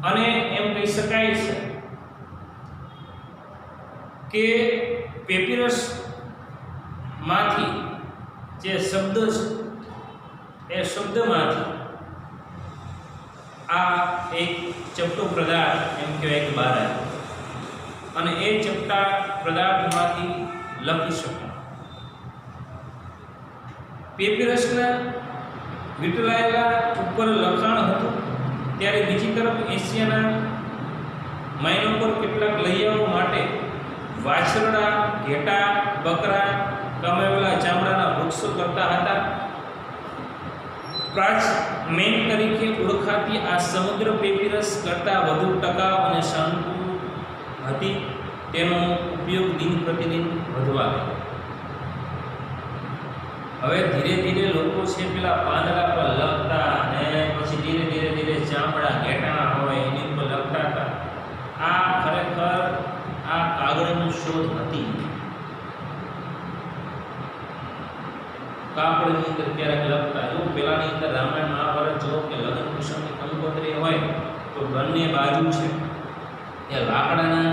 અને એમ કહી શકાય છે કે પેપિરસ માંથી જે શબ્દ છે એ શબ્દમાંથી આ એક ચપટો પદાર્થ એમ કહેવાય કે બહાર આવ્યો, અને એ ચપટા પદાર્થમાંથી લખી શકાય. પેપિરસના વીંટળાયેલા ઉપર લખાણ હતું, ત્યારે બીજી તરફ એશિયાના માઇનો પર કેટલાક લૈયાઓ માટે વાછરડા, ઘેટા, બકરા, કમાવેલા ચામડાના વૃક્ષો કરતા હતા. પ્રાચમેન તરીકે ઓળખાતી આ સમગ્ર પેપિરસ કરતાં વધુ ટકાઉ અને શાંતિપૂર્ણ હતી. તેનો ઉપયોગ દિન પ્રતિદિન વધવા લાગ્યો. હવે ધીરે ધીરે લોકો છે પેલા પાંદડા પર લખતા, અને પછી ધીરે ધીરે ચામડા ઘેટા હોય એની ઉપર લખતા હતા. આ ખરેખર આ કાગળની શોધ હતી. કાપડની અંદર ક્યારેક લખતા, જો પેલાની અંદર રામાયણ મહાભારત જો કે લગ્ન પ્રસંગની કંકોત્રી હોય તો બંને બાજુ છે એ લાકડાના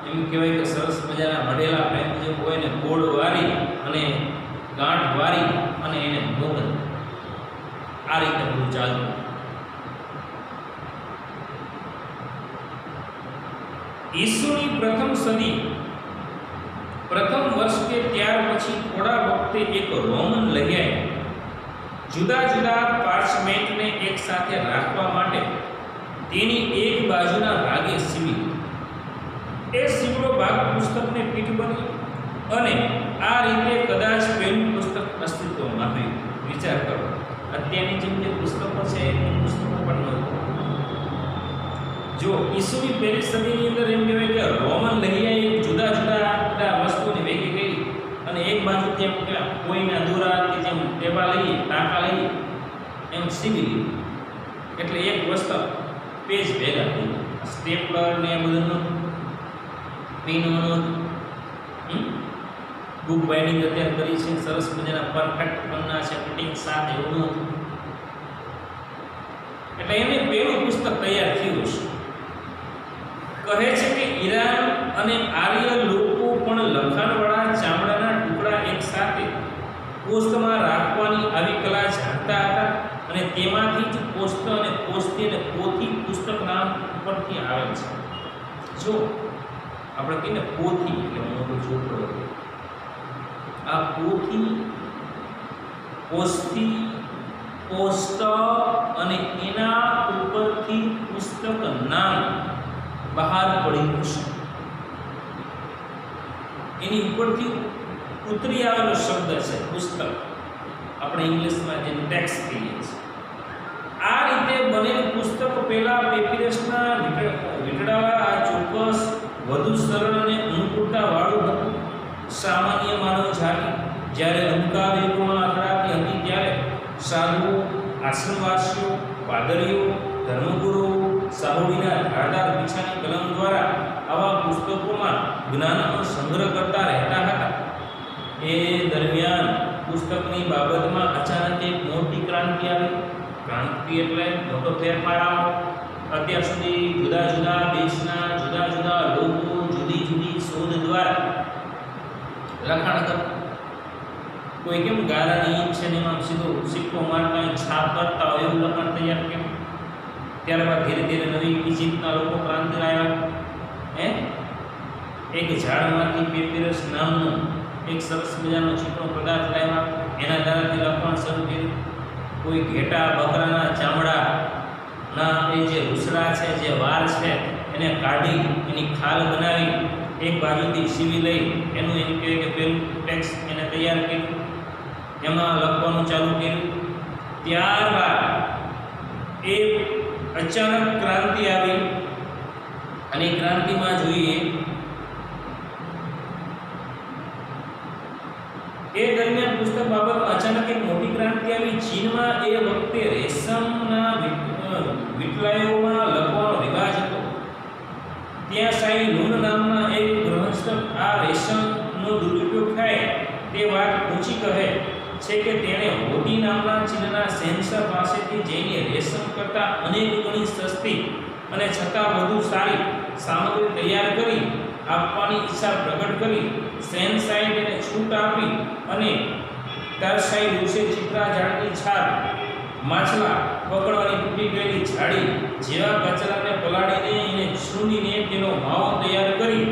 એમ કહેવાય કે સરસ મજાના મઢેલા ફ્રેમ જેવું હોય ને ગોળ વારી અને ગાંઠ વારી અને એને મોગલ. આ રીતે બધું ચાલતું. ઈસુની પ્રથમ સદી પ્રથમ વર્ષ કે ત્યાર પછી થોડા વખતે એક રોમન લૈયાએ જુદા જુદા પાર્ચમેન્ટને એક સાથે રાખવા માટે તેની એક બાજુના ભાગે સીવી. એ સીવડો ભાગ પુસ્તકને પીઠ બની, અને આ રીતે કદાચ પહેલું પુસ્તક અસ્તિત્વમાં આવ્યું. વિચાર કરો, અત્યારની જેમ જે પુસ્તકો છે એની પુસ્તકો પણ નહોતું. જો ઈસુની પહેલી સદીની અંદર એમ કહેવાય કે રોમન લૈયાએ જુદા જુદા બધા વસ્તુને ભેગી કરી, અને એક બાજુ જેમ કે કોઈના દોરાથી જેમ ટેબા લઈએ, ટાંકા લઈએ એમ સીવી લીધું. એટલે એક વસ્તુ પેજ ભેગા થઈ ગયા. સ્ટેપલર ને બધું પીનોનું બુક બાઇન્ડિંગ અત્યારે કરી છે, સરસ મજાના પરફેક્ટ પન્ના છે, કટિંગ સાથે એવું હતું. એટલે એને પહેલું પુસ્તક તૈયાર થયું છે. કહે છે કે ઈરાન અને આર્ય લોકો પણ લખાણવાળા ચામડાના ટુકડા એક સાથે પોસ્ટમાં રાખવાની આવી કલા જાણતા હતા, અને તેમાંથી જ પોસ્ટ અને પોસ્તી અને પોથી પુસ્તક નામ ઉપરથી આવે છે. જો આપણે કહીએ ને પોથી એટલે મોટો ચોપડો, આ પોથી, પોસ્તી, પોસ્ટ અને એના ઉપરથી પુસ્તક નામ બહાર પડ્યું છે. એની ઉપરથી ઉતરી આવેલો શબ્દ છે પુસ્તક, આપણે ઇંગ્લિશમાં જેને ટેક્સ્ટ કહીએ છીએ. આ રીતે બનેલું પુસ્તક પહેલા પેપિરસના વીંટળાવા આ ચોક્કસ વધુ સરળ અને અનુકૂળતા વાળું હતું. સામાન્ય માનવ જાતિ જ્યારે અંધકાર યુગમાં અથડાતી હતી ત્યારે સાધુઓ, આશ્રમવાસીઓ, પાદરીઓ, ધર્મગુરુઓ સાહુડીના ધારદાર પીછાની કલમ દ્વારા આવા પુસ્તકોમાં જ્ઞાનનો સંગ્રહ કરતા રહેતા હતા. એ દરમિયાન પુસ્તકની બાબતમાં અચાનક એક મોટી ક્રાંતિ આવી. ક્રાંતિ એટલે મોટો ફેરફાર આવ્યો. અત્યાર સુધી જુદા જુદા દેશના જુદા જુદા લોકો જુદી જુદી શોધ દ્વારા લખાણ કરતા. કોઈ કેમ ગારાની ઈંટ છે ને એમાં સીધો સિક્કો મારતા છાપ કરતા હોય એવું લખાણ તૈયાર કેમ? ત્યારબાદ ધીરે ધીરે નવી ઇજિપ્તના લોકો ક્રાંતિ આવ્યા. એક ઝાડમાંથી પેપિરસ નામનું એક સરસ મજાનો ચીકણો પદાર્થ લાવ્યા. એના દ્વારાથી લખવાનું શરૂ કર્યું. કોઈ ઘેટા બકરાના ચામડાના એ જે રૂસડા છે, જે વાળ છે, એને કાઢી એની ખાલ બનાવી એક બાજુથી સીવી લઈ એનું એમ કહેવાય કે પેલું ટેક્સ્ટ એને તૈયાર કર્યું. એમાં લખવાનું ચાલુ કર્યું. ત્યારબાદ એ અચાનક ક્રાંતિ આવી અને ક્રાંતિમાં જોઈએ એ દરમિયાન પુસ્તક બાબતમાં અચાનક એક મોટી ક્રાંતિ આવી. ચીનમાં એ વખતે રેશમના વીંટળાઓમાં લખવાનો રિવાજ હતો. ત્યાં સાઈ લુન નામના એક ગૃહસ્થ આ રેશમનો દુરુપયોગ થાય તે વાત ઊંચી કહે છે કે તેણે હોટી નામના ચીનના શહેનશાહ પાસેથી જઈને રેશમ કરતાં અનેક ગણી સસ્તી અને છતાં વધુ સારી સામગ્રી તૈયાર કરી આપવાની ઈચ્છા પ્રગટ કરી. શહેનશાહે તેને છૂટ આપી અને તારશાહી દિવસે ચિત્રા ઝાડની છાલ, માછલા પકડવાની તૂટી ગયેલી ઝાડી જેવા કચરાને પલાળીને એને છૂંદીને તેનો માવો તૈયાર કરી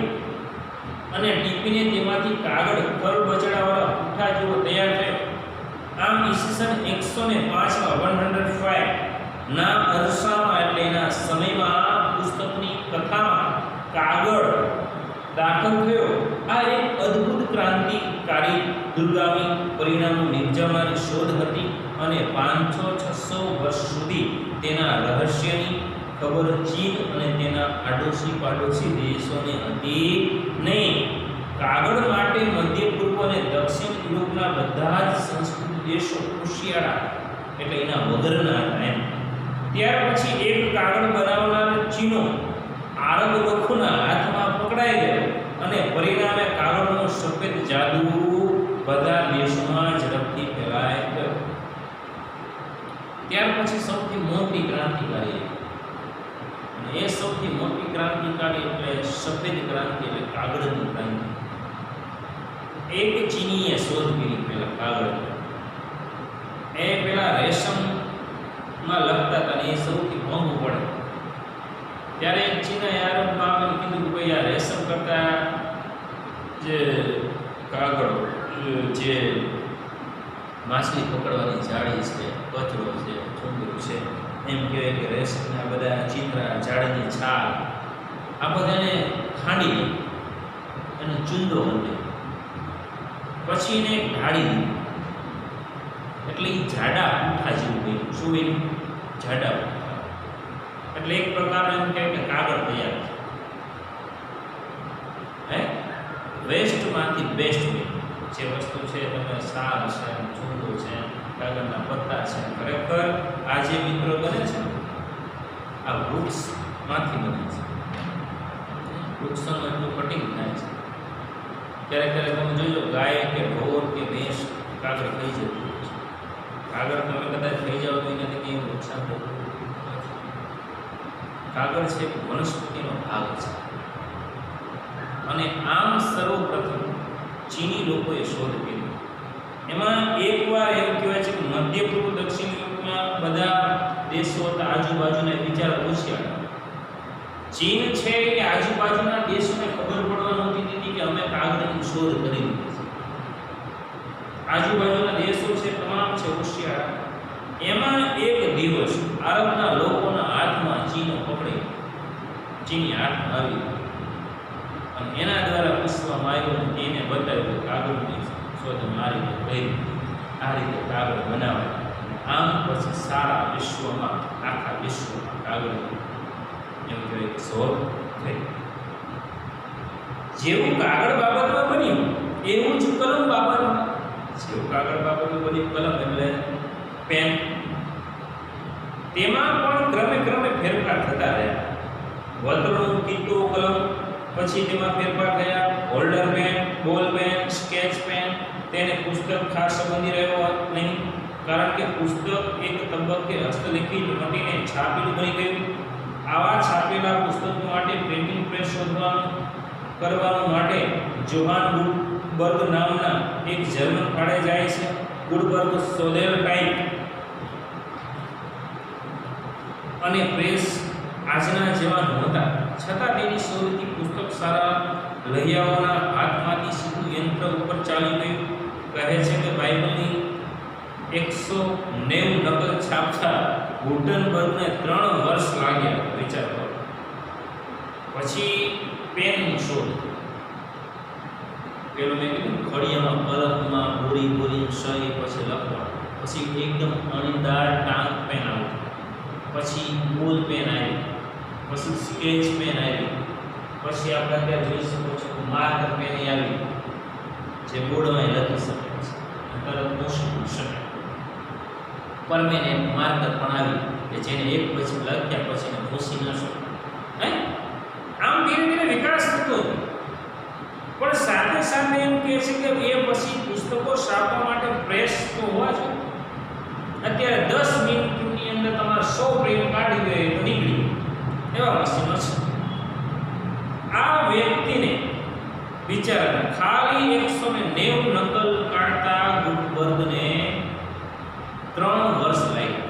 અને ટીપીને તેમાંથી કાગળ ફર બચડાવાળા પૂઠા જેવો તૈયાર થયો. આમ ઈસવીસન 105 ના અરસામાં એટલે એના સમયમાં પુસ્તકની કથામાં કાગળ દાખલ થયો. આ એક અદ્ભુત ક્રાંતિકારી દુર્ગામી પરિણામો નિર્જમાની શોધ હતી અને 500-600 વર્ષ સુધી તેના રહસ્યની ખબર ચીન અને તેના આડોશી પાડોશી દેશોને હતી નહીં. કાગળ માટે મધ્ય પૂર્વ અને દક્ષિણ યુરોપના બધા જ સંસ્કૃત દેશો હોશિયાર એટલે એના વગરના હતા એમ. ત્યાર પછી એક કાગળ બનાવનાર ચીનો આરબ લોકોના હાથમાં પકડાઈ ગયો અને પરિણામે કાગળનો સફેદ જાદુ બધા દેશોમાં ઝડપથી ફેલાઈ ગયો. ત્યાર પછી સૌથી મોટી ક્રાંતિકારી અને એ સૌથી મોટી ક્રાંતિકારી એટલે સફેદ ક્રાંતિ એટલે કાગળની ક્રાંતિ. એક ચીનીએ શોધ કરી પહેલા કાગળ. એ પેલા રેશમમાં લખતા હતા ને એ સૌથી મોંઘું પડે. ત્યારે એક ચીને આરબમાં આવીને કીધું કે ભાઈ આ રેશમ કરતા જે કાગળ જે માછલી પકડવાની જાળી છે, કચરો છે, ચૂંદરું છે, એમ કહેવાય કે રેશમના બધા ચિત્રા, ઝાડની છાલ આ બધાને ખાંડી અને ચૂંદો બને પછી એને ઢાળી દીધું. એટલે એ જાડા પૂઠા જેવું બન્યું. શું બન્યું? જાડા પૂઠા. એટલે એક પ્રકારનો એમ કહેવાય કે કાગળ તૈયાર છે. વેસ્ટમાંથી બેસ્ટ બન્યું. જે વસ્તુ છે તમે સાલ છે, ચૂંદો છે, કાગળના પત્તા છે, ખરેખર આ જે મિત્રો બને છે આ વૃક્ષમાંથી બને છે. વૃક્ષોનું એટલું કટિંગ થાય છે. ક્યારેક ક્યારેક તમે જોજો ગાય કે ઢોર કે ભેંસ કાગળ ખાઈ જતું હોય છે. કાગળ તમે કદાચ ખાઈ જાઓ તો એનાથી કંઈ નુકસાન થતું નથી. કાગળ છે એક વનસ્પતિનો ભાગ છે. અને આમ સર્વપ્રથમ ચીની લોકોએ શોધ કરી. એમાં એકવાર એવું કહેવાય છે કે મધ્ય પૂર્વ દક્ષિણ યુરોપમાં બધા દેશો હતા આજુબાજુના વિચાર હોશિયાર. ચીન છે એ આજુબાજુના દેશોને ખબર પડવા નહોતી દીધી કે અમે કાગળની શોધ કરી દીધી છે. આજુબાજુના દેશો છે તમામ છે હોશિયાર. એમાં એક દિવસ આરબના લોકોના હાથમાં ચીનો પકડી ચીની હાથમાં આવી અને એના દ્વારા વિશ્વમાં આવ્યો અને તેને બતાવ્યું કે કાગળની શોધ આ રીતે કરી, આ રીતે કાગળ બનાવાય. આમ પછી સારા વિશ્વમાં, આખા વિશ્વમાં કાગળની એમ કહેવાય શોધ થઈ. જેવું કાગળ બાબતમાં બન્યું એવું જ કલમ બાબતમાં. જેવું કાગળ બાબતમાં બન્યું કલમ એટલે પેન, તેમાં પણ ક્રમે ક્રમે ફેરફાર થતા રહ્યા. વતરણું, કિત્તો, કલમ, પછી તેમાં ફેરફાર થયા. હોલ્ડર પેન, બોલ પેન, સ્કેચ પેન. તેને પુસ્તક ખાસ સંબંધી રહ્યો નહીં, કારણ કે પુસ્તક એક તબક્કે હસ્તલિખિત મટીને છાપેલું બની ગયું. આવા છાપેલા પુસ્તકો માટે પ્રિન્ટિંગ પ્રેસ કરવાનું માટે જોહાન ગુડબર્ગ નામના એક જર્મન ફાળે જાય છે. ગુડબર્ગ શોધેલ ટાઈપ અને પ્રેસ આજના જેવા નહોતા, છતાં તેની શોધથી પુસ્તક સારા લહિયાઓના હાથમાંથી સીધું યંત્ર ઉપર ચાલી ગયું. કહે છે કે બાઇબલની 190 નકલ છાપતા ગુટનબર્ગને 3 વર્ષ લાગ્યા. વિચાર કરો. પછી પેનની શોધ. પેલો મેં કીધું ખડિયામાં કલમમાં બોરી સહી પછી લખવા. પછી એકદમ અણીદાર ટાંક પેન આવ્યું. પછી બોલ પેન આવી, પછી સ્કેચ પેન આવી, પછી આપણે ત્યાં જોઈ શકો છો માર્કર પેન આવી જે બોર્ડમાં લખી શકે છે, તરત મોશી શકે. પરમેનન્ટ માર્કર પણ આવી કે જેને એક પછી લખ્યા પછી એને ભૂસી ન શકે. આમ ધીરે ધીરે વિકાસ થતો હતો. પણ સાથે સાથે એમ કહે છે કે એ પછી પુસ્તકો છાપવા માટે પ્રેસ તો હોવા જોઈએ. અત્યારે 10 મિનિટની અંદર તમારે 100 પ્રિન્ટ કાઢી દે તો નીકળી એવા મશીનો છે. આ વ્યક્તિને બિચારાને ખાલી 190 નકલ કાઢતા ગુટબર્ગને 3 વર્ષ લાગ્યા,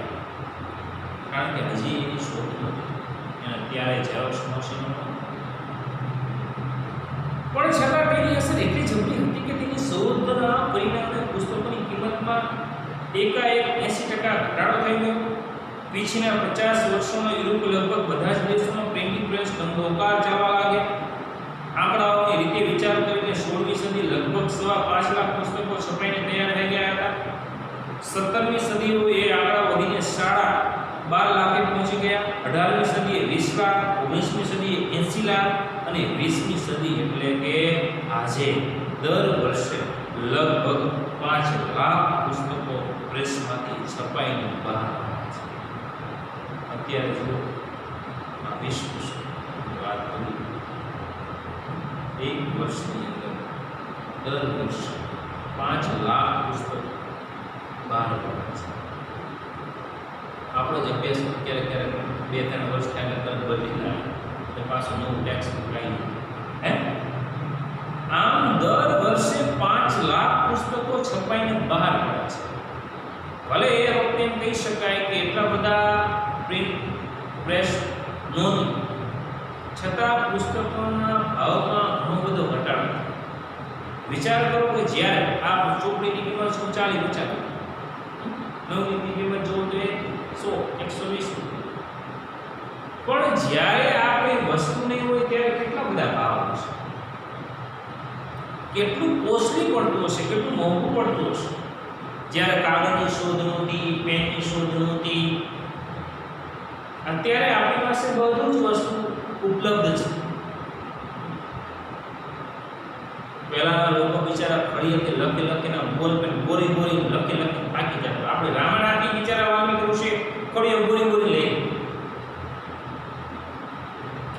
કારણ કે હજી એની શોધ નહોતી. ત્યારે ઝેરોક્સ મશીનો પણ છતાં તેની અસર એટલી જબરી હતી કે તેની શોધના પરિણામે પુસ્તકોની કિંમતમાં એકાએક 80% ઘટાડો થઈ ગયો. પછીના 50 વર્ષોમાં યુરોપ લગભગ બધા જ દેશોમાં પ્રિન્ટિંગ પ્રેસ ધંધોકાર ચાલવા લાગ્યા. આંકડાઓની રીતે વિચાર કરીને 16મી સદી લગભગ 5.5 લાખ પુસ્તકો છપાઈને તૈયાર થઈ ગયા હતા. 17મી સદીએ એ આંકડા વધીને 12.5 લાખે પહોંચી ગયા. 18મી સદીએ 20 લાખ, 19મી સદીએ 80 લાખ અને 20મી સદી એટલે કે આજે દર વર્ષે લગભગ 5 લાખ પુસ્તકો પ્રેસમાંથી છપાઈને બહાર આવે છે. અત્યારે જો આ 20 પુસ્તકોની વાત કરી, એક વર્ષની અંદર દર વર્ષે 5 લાખ પુસ્તકો બહાર પડે છે. આપણો જ અભ્યાસ ક્યારેક 2-3 વર્ષ થાય તરત બદલી જાય તો પાછું નવું ટેક્સ મુકાઈ હે. આમ દર વર્ષે 5 લાખ પુસ્તકો છપાઈને બહાર પડે છે. ભલે એ વખતે એમ કહી શકાય કે એટલા બધા પ્રિન્ટ પ્રેસ નહોતી, છતાં પુસ્તકોના ભાવમાં ઘણો બધો ઘટાડો. વિચાર કરો કે જ્યારે આ ચોપડીની કિંમત 140-50, નવનીતની કિંમત જોવો તો 100-120, પણ જ્યારે આ કોઈ વસ્તુ નહીં હોય ત્યારે કેટલા બધા ભાવ હશે, કેટલું કોસ્ટલી પડતું હશે, કેટલું મોંઘું પડતું હશે. જ્યારે કાગળની શોધ નહોતી, પેનની શોધ નહોતી, અત્યારે આપણી પાસે બધું જ વસ્તુ ઉપલબ્ધ છે. પહેલાના લોકો બિચારા ખડીએથી લખીને બોલ પેન બોરી લખી થાકી જતા. આપણે રામાયણથી બિચારા વાલ્મીકી ઋષિ ખડીઓ બોરી લઈ.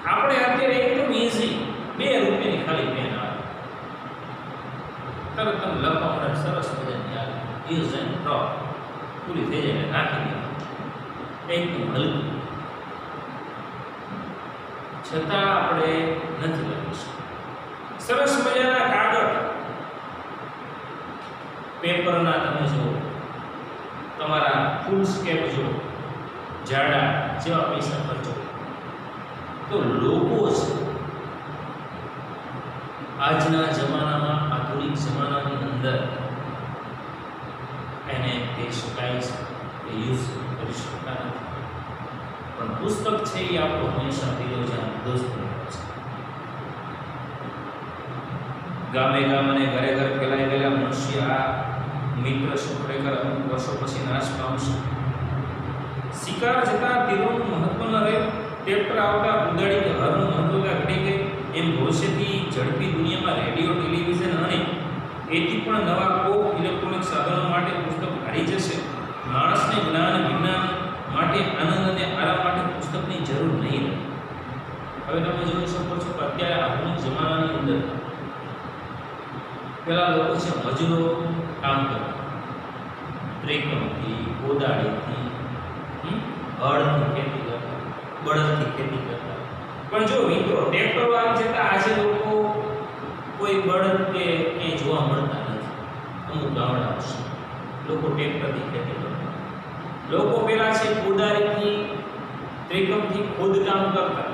આપણે અત્યારે એકદમ ઈઝી 2 રૂપિયાની ખાલી પેન આવે, તરત તમે લખવા માટે સરસ મજાની આવે, યુઝ એન્ડ થ્રો પૂરી થઈ જાય, નાખી દે, એકદમ હલકી. છતાં આપણે નથી લખી શકતા. સરસ મજાના કાગળ પેપરના તમે જુઓ, તમારા ફૂલ સ્કેપ જુઓ, જાડા જેવા પૈસા ખર્ચો. તો લોકો છે આજના જમાનામાં, આધુનિક જમાનાની અંદર એને કહી શકાય છે કે યુઝ કરી શકતા નથી. પણ પુસ્તક છે એ આપણો હંમેશા દિલોજાન દોસ્ત રહે છે. ગામે ગામ અને ઘરે ઘરે ફેલાઈ ગયેલા મનુષ્ય આ મિત્ર શું ખરેખર અમુક વર્ષો પછી નાશ પામશે. શિકાર જતા તીરોનું મહત્વ ન રહ્યું, ટ્રેક્ટર આવતા ઉદાડી કે હરનું મહત્વતા ઘટી ગઈ. એમ ભવિષ્યથી ઝડપી દુનિયામાં રેડિયો, ટેલિવિઝન અને એથી પણ નવા કોક ઇલેક્ટ્રોનિક સાધનો માટે પુસ્તક હારી જશે. માણસને જ્ઞાન વિજ્ઞાન માટે, આનંદ અને આરામ માટે પુસ્તકની જરૂર નહીં રહે. હવે તમે જોઈ શકો છો કે અત્યારે આધુનિક જમાનાની અંદર પેલા લોકો છે મજૂરો કામ કરતા, ત્રેકમથી, કોદાળીથી, હળથી ખેતી કરતા, બળદથી ખેતી કરતા. પણ જો મિત્રો ટ્રેક્ટરો આવી જતા આજે લોકો કોઈ બળદ કે ક્યાંય જોવા મળતા નથી. અમુક ગામડાઓ છે લોકો ટ્રેક્ટરથી ખેતી કરતા. લોકો પેલા છે કોદાળીથી, ત્રેકમથી ખોદકામ કરતા,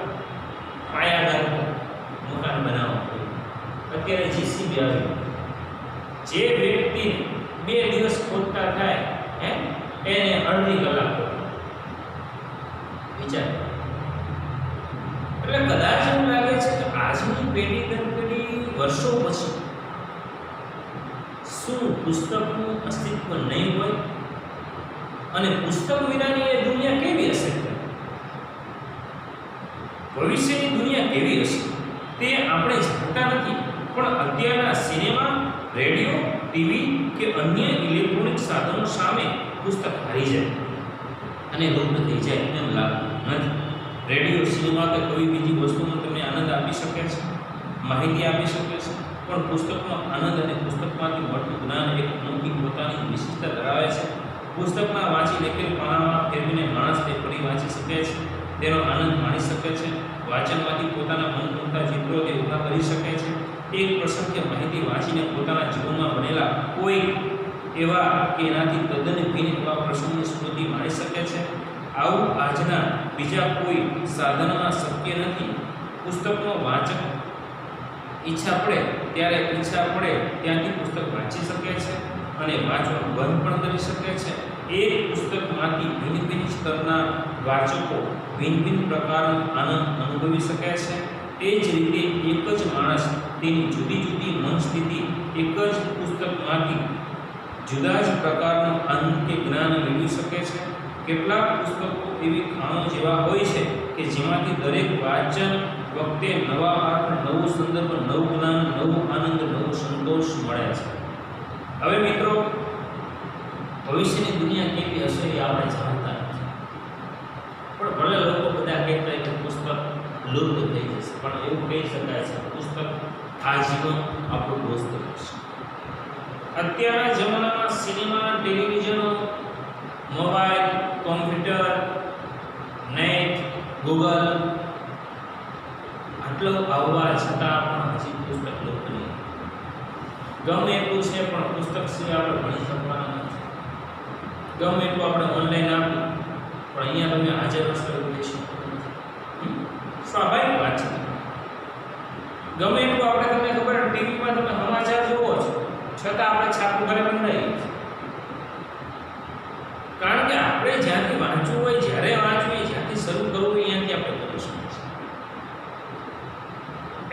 પાયાદાર મકાન બનાવવા. અત્યારે જીસીબી આવી, જે વ્યક્તિ 2 દિવસ ખોદતા થાય એને અડધી કલાક વિચાર. એટલે કદાચ એવું લાગે છે કે આજની પેઢી દર પેઢી વર્ષો પછી શું પુસ્તકનું અસ્તિત્વ નહીં હોય અને પુસ્તક વિનાની એ દુનિયા કેવી હશે, ભવિષ્યની દુનિયા કેવી હશે તે આપણે જાણતા નથી. પણ અત્યારના સિનેમા, રેડિયો, ટીવી કે અન્ય ઇલેક્ટ્રોનિક સાધનો સામે પુસ્તક હારી જાય અને લુપ્ત થઈ જાય એમ લાગતું નથી. રેડિયો, સિનેમા કે કોઈ બીજી વસ્તુનો તમને આનંદ આપી શકે છે, માહિતી આપી શકે છે, પણ પુસ્તકનો આનંદ અને પુસ્તકમાંથી મળતું જ્ઞાન એક અનોખી પોતાની વિશિષ્ટતા ધરાવે છે. પુસ્તકમાં વાંચી લખેલ પાનામાં ફેરવીને માણસ તે ફરી વાંચી શકે છે, તેનો આનંદ માણી શકે છે. વાંચનમાંથી પોતાના મનગમતા ચિત્રો તે ઊભા કરી શકે છે. એક પ્રસંગ કે માહિતી વાંચીને પોતાના જીવનમાં બનેલા કોઈ એવા કે એનાથી તદ્દન ભિન્ન એવા પ્રસંગની સ્મૃતિ માણી શકે છે. આવું આજના બીજા કોઈ સાધનમાં શક્ય નથી. પુસ્તકનો વાંચક ઈચ્છા પડે ત્યાંથી પુસ્તક વાંચી શકે છે અને વાંચવાનું બંધ પણ કરી શકે છે. એક પુસ્તકમાંથી ભિન્ન ભિન્ન સ્તરના વાચકો ભિન્ન ભિન્ન પ્રકારનો આનંદ અનુભવી શકે છે. તે જ રીતે એક જ માણસ તેની જુદી જુદી મન સ્થિતિ એક જ પુસ્તકમાંથી જુદા જ પ્રકારનો આનંદ કે જ્ઞાન મેળવી શકે છે. કેટલાક પુસ્તકો એવી ખાણો જેવા હોય છે કે જેમાંથી દરેક વાંચન વખતે નવા અર્થ, નવો સંદર્ભ, નવું જ્ઞાન, નવો આનંદ, નવો સંતોષ મળે છે. હવે મિત્રો ભવિષ્યની દુનિયા કેવી હશે એ આપણે જાણતા નથી, પણ ભલે લોકો બધા કહેતા હોય કે પુસ્તક લુપ્ત થઈ જશે, પણ એવું કહી શકાય છે પુસ્તક આજીવન આપણું દોસ્ત રહેશે. અત્યારના જમાનામાં સિનેમા, ટેલિવિઝનો, મોબાઈલ, કોમ્પ્યુટર, નેટ, ગૂગલ આટલો આવવા છતાં પણ હજી પુસ્તક લુપ્ત નહીં. ગમે એટલું છે પણ પુસ્તક સિવાય આપણે ભણી શકવાના નથી. ગમે એટલું આપણે ઓનલાઈન આપ્યું પણ અહીંયા તમે હાજર વસ્તુ દેશો સ્વાભાવિક વાત છે. ગમે એટલું આપણે તમને ખબર ટીવીમાં તમે સમાચાર જોવો છો છતાં આપણે છાપું ઘરે બંધાઈએ છીએ. કારણ કે આપણે જ્યાંથી વાંચવું હોય, જ્યારે વાંચવું હોય, જ્યાંથી શરૂ કરવું હોય ત્યાંથી આપણે કરી શકીએ છીએ.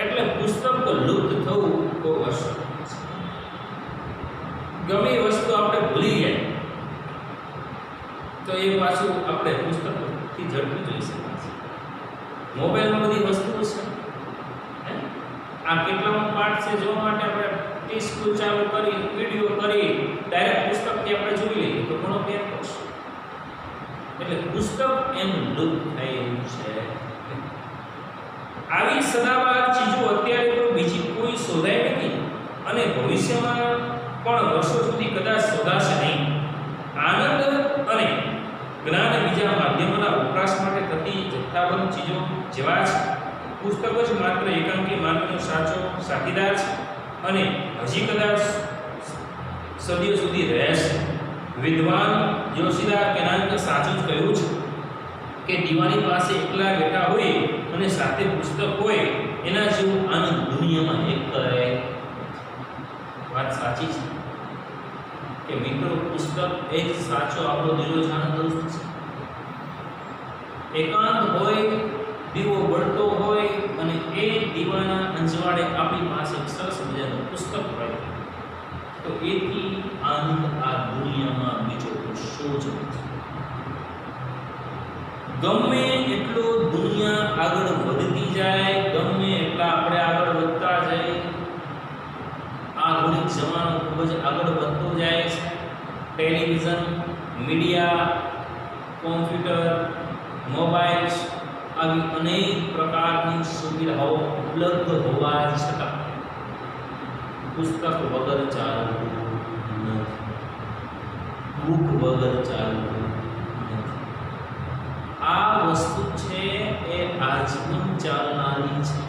એટલે પુસ્તક લુપ્ત થવું બહુ અસર છે. ગમે એ વસ્તુ આપણે ભૂલી જાય તો એ પાછું આપણે પુસ્તકથી ઝડપી જોઈ શકીએ છીએ. મોબાઈલમાં બધી વસ્તુઓ છે, આ કેટલામો પાઠ છે જોવા માટે આપણે ટી સ્કૂલ ચાલુ કરી, વિડીયો કરી, ડાયરેક્ટ પુસ્તકથી આપણે જોઈ લઈએ તો ઘણો ફેર પડશે. એટલે પુસ્તક એમ લુપ્ત થઈ રહ્યું છે. આવી સદાબહાર ચીજો અત્યારે તો બીજી કોઈ શોધાય નથી અને ભવિષ્યમાં પણ વર્ષો સુધી કદાચ શોધાશે નહીં. આનંદ અને જ્ઞાન બીજા માધ્યમોના વપરાશ માટે થતી જથ્થાબંધ ચીજો જેવા છે. પુસ્તકો જ માત્ર એકાંકી માનવીનો સાચો સાથીદાર છે અને હજી કદાચ સદીઓ સુધી રહેશે. વિદ્વાન જોશીદાર કેનાન્કે સાચું જ કહ્યું છે કે દીવાની પાસે એકલા બેઠા હોય અને સાથે પુસ્તક હોય એના જેવું આનંદ દુનિયામાં એક કરે. વાત સાચી છે કે મિત્રો પુસ્તક એ જ સાચો આપણો દિલો જાણ દોસ્ત છે. એકાંત હોય દીવો બળતો હોય અને એ દીવાના અંજવાળે આપણી પાસે એક સરસ મજાનું પુસ્તક હોય, તો એથી આનંદ આ દુનિયામાં બીજો કશો જ નથી. ગમે એટલો દુનિયા આગળ વધતી જાય, ગમે એટલા આપણે આગળ વધતા જઈએ, આધુનિક જમાનો ખૂબ જ આગળ વધતો જાય છે. ટેલિવિઝન, મીડિયા, કોમ્પ્યુટર, મોબાઈલ્સ આવી અનેક પ્રકારની સુવિધાઓ ઉપલબ્ધ હોવા છતાં પુસ્તક વગર ચાલતું નથી, બુક વગર ચાલતું નથી. આ વસ્તુ છે એ આજીવન ચાલનારી છે.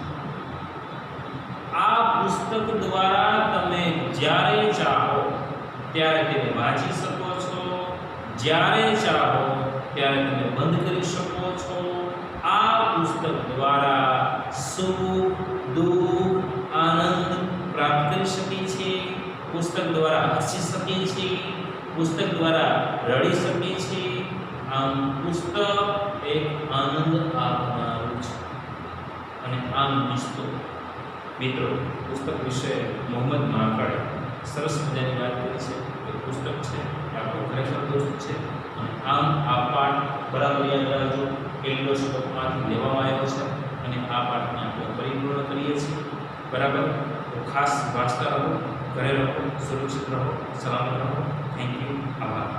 આ પુસ્તક દ્વારા તમે જ્યારે ચાહો ત્યારે તેને વાંચી શકો છો, જ્યારે ચાહો ત્યારે તમે બંધ કરી શકો છો. આ પુસ્તક દ્વારા સુખ, દુઃખ, આનંદ પ્રાપ્ત કરી શકીએ છીએ. પુસ્તક દ્વારા હસી શકીએ છીએ, પુસ્તક દ્વારા રડી શકીએ છીએ. આમ પુસ્તક એક આનંદ આપનારું છે. અને આમ મિત્રો પુસ્તક વિશે મોહમ્મદ માકડે સરસ મજાની વાત કરી છે. એ પુસ્તક છે એ આપણો ખરેખર દોસ્ત છે. અને આમ આ પાઠ બરાબર યાદ રાખજો, કેટલો શ્લોકમાંથી લેવામાં આવ્યો છે અને આ પાઠને આપણે પરિપૂર્ણ કરીએ છીએ. બરાબર, તો ખાસ વાંચતા રહો, ઘરે રહો, સુરક્ષિત રહો, સલામત રહો. Thank you. આભાર.